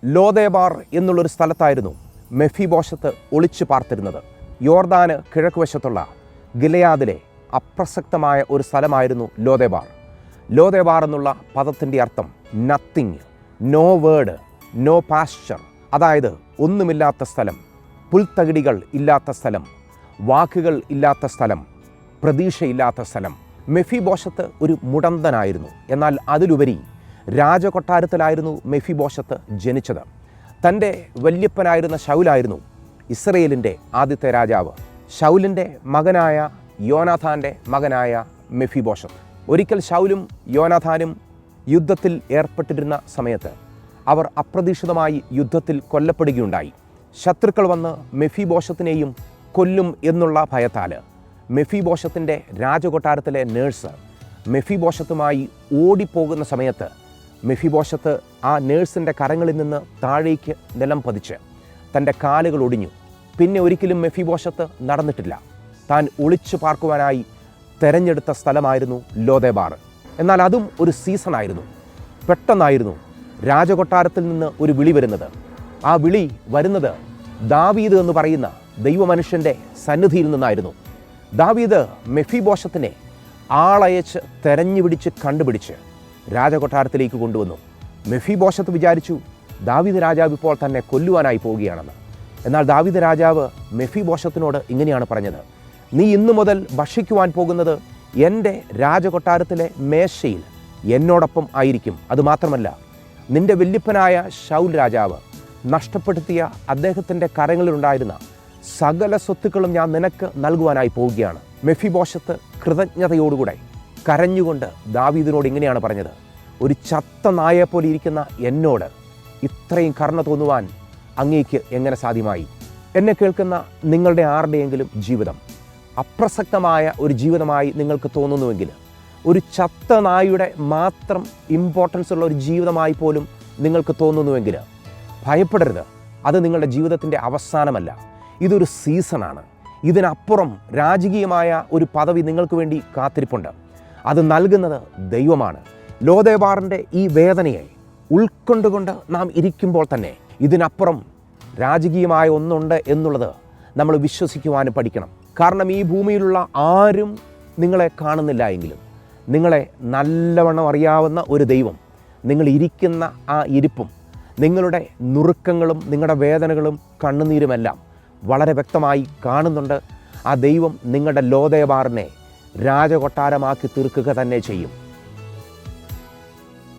ലോദേബാർ എന്നുള്ളൊരു സ്ഥലത്തായിരുന്നു മെഫിബോശത്ത് ഒളിച്ചു പാർത്തിരുന്നത്. യോർദാന് കിഴക്കുവശത്തുള്ള ഗിലെയാദിലെ അപ്രസക്തമായ ഒരു സ്ഥലമായിരുന്നു ലോദേബാർ. ലോദേബാർ എന്നുള്ള പദത്തിൻ്റെ അർത്ഥം nothing, no word, no pasture, അതായത് ഒന്നുമില്ലാത്ത സ്ഥലം, പുൽത്തകിടികൾ ഇല്ലാത്ത സ്ഥലം, വാക്കുകൾ ഇല്ലാത്ത സ്ഥലം, പ്രതീക്ഷയില്ലാത്ത സ്ഥലം. മെഫിബോശത്ത് ഒരു മുടന്തനായിരുന്നു. എന്നാൽ അതിലുപരി രാജകൊട്ടാരത്തിലായിരുന്നു മെഫിബോശത്ത് ജനിച്ചത്. തൻ്റെ വല്യപ്പനായിരുന്ന ശൗലായിരുന്നു ഇസ്രയേലിൻ്റെ ആദ്യത്തെ രാജാവ്. ശൗലിൻ്റെ മകനായ യോനാഥാൻ്റെ മകനായ മെഫിബോശത്ത്. ഒരിക്കൽ ശൗലും യോനാഥാനും യുദ്ധത്തിൽ ഏർപ്പെട്ടിരുന്ന സമയത്ത് അവർ അപ്രതീക്ഷിതമായി യുദ്ധത്തിൽ കൊല്ലപ്പെടുകയുണ്ടായി. ശത്രുക്കൾ വന്ന് മെഫിബോശത്തിനെയും കൊല്ലും എന്നുള്ള ഭയത്താൽ മെഫിബോശത്തിൻ്റെ രാജകൊട്ടാരത്തിലെ നേഴ്സ് മെഫിബോശത്തുമായി ഓടിപ്പോകുന്ന സമയത്ത് മെഫിബോശത്ത് ആ നേഴ്സിൻ്റെ കരങ്ങളിൽ നിന്ന് താഴേക്ക് നിലം പതിച്ച് തൻ്റെ കാലുകൾ ഒടിഞ്ഞു. പിന്നെ ഒരിക്കലും മെഫിബോശത്ത് നടന്നിട്ടില്ല. താൻ ഒളിച്ചു പാർക്കുവാനായി തെരഞ്ഞെടുത്ത സ്ഥലമായിരുന്നു ലോദേബാർ. എന്നാൽ അതും ഒരു സീസണായിരുന്നു. പെട്ടെന്നായിരുന്നു രാജകൊട്ടാരത്തിൽ നിന്ന് ഒരു വിളി വരുന്നത്. ആ വിളി വരുന്നത് ദാവീദ് എന്ന് പറയുന്ന ദൈവമനുഷ്യൻ്റെ സന്നിധിയിൽ നിന്നായിരുന്നു. ദാവീദ് മെഫിബോശത്തിനെ ആളയച്ച് തെരഞ്ഞുപിടിച്ച് കണ്ടുപിടിച്ച് രാജകൊട്ടാരത്തിലേക്ക് കൊണ്ടുവന്നു. മെഫിബോശത്ത് വിചാരിച്ചു ദാവീദ് രാജാവ് ഇപ്പോൾ തന്നെ കൊല്ലുവാനായി പോവുകയാണെന്ന്. എന്നാൽ ദാവീദ് രാജാവ് മെഫിബോശത്തിനോട് ഇങ്ങനെയാണ് പറഞ്ഞത്: നീ ഇന്നു മുതൽ ഭക്ഷിക്കുവാൻ പോകുന്നത് എൻ്റെ രാജകൊട്ടാരത്തിലെ മേശയിൽ എന്നോടൊപ്പം ആയിരിക്കും. അതുമാത്രമല്ല, നിൻ്റെ വല്യപ്പനായ ശൗൽ രാജാവ് നഷ്ടപ്പെടുത്തിയ അദ്ദേഹത്തിൻ്റെ കരങ്ങളിലുണ്ടായിരുന്ന സകല സ്വത്തുക്കളും ഞാൻ നിനക്ക് നൽകുവാനായി പോവുകയാണ്. മെഫിബോശത്ത് കൃതജ്ഞതയോടുകൂടെ കരഞ്ഞുകൊണ്ട് ദാവീദിനോട് ഇങ്ങനെയാണ് പറഞ്ഞത്: ഒരു ചത്ത നായെപ്പോലെ ഇരിക്കുന്ന എന്നോട് ഇത്രയും കരുണ തോന്നുവാൻ അങ്ങേക്ക് എങ്ങനെ സാധ്യമായി? എന്നെ കേൾക്കുന്ന നിങ്ങളുടെ ആരുടെയെങ്കിലും ജീവിതം അപ്രസക്തമായ ഒരു ജീവിതമായി നിങ്ങൾക്ക് തോന്നുന്നുവെങ്കിൽ, ഒരു ചത്ത നായുടെ മാത്രം ഇമ്പോർട്ടൻസ് ഉള്ള ഒരു ജീവിതമായി പോലും നിങ്ങൾക്ക് തോന്നുന്നുവെങ്കിൽ ഭയപ്പെടരുത്. അത് നിങ്ങളുടെ ജീവിതത്തിൻ്റെ അവസാനമല്ല. ഇതൊരു സീസണാണ്. ഇതിനപ്പുറം രാജകീയമായ ഒരു പദവി നിങ്ങൾക്ക് വേണ്ടി കാത്തിരിപ്പുണ്ട്. അത് നൽകുന്നത് ദൈവമാണ്. ലോദേബാറിൻ്റെ ഈ വേദനയെ ഉൾക്കൊണ്ടുകൊണ്ട് നാം ഇരിക്കുമ്പോൾ തന്നെ ഇതിനപ്പുറം രാജകീയമായ ഒന്നുണ്ട് എന്നുള്ളത് നമ്മൾ വിശ്വസിക്കുവാനും പഠിക്കണം. കാരണം ഈ ഭൂമിയിലുള്ള ആരും നിങ്ങളെ കാണുന്നില്ല എങ്കിലും നിങ്ങളെ നല്ലവണ്ണം അറിയാവുന്ന ഒരു ദൈവം നിങ്ങൾ ഇരിക്കുന്ന ആ ഇരിപ്പും നിങ്ങളുടെ നുറുക്കങ്ങളും നിങ്ങളുടെ വേദനകളും കണ്ണുനീരുമെല്ലാം വളരെ വ്യക്തമായി കാണുന്നുണ്ട്. ആ ദൈവം നിങ്ങളുടെ ലോദേബാറിനെ രാജകൊട്ടാരമാക്കി തീർക്കുക തന്നെ ചെയ്യും.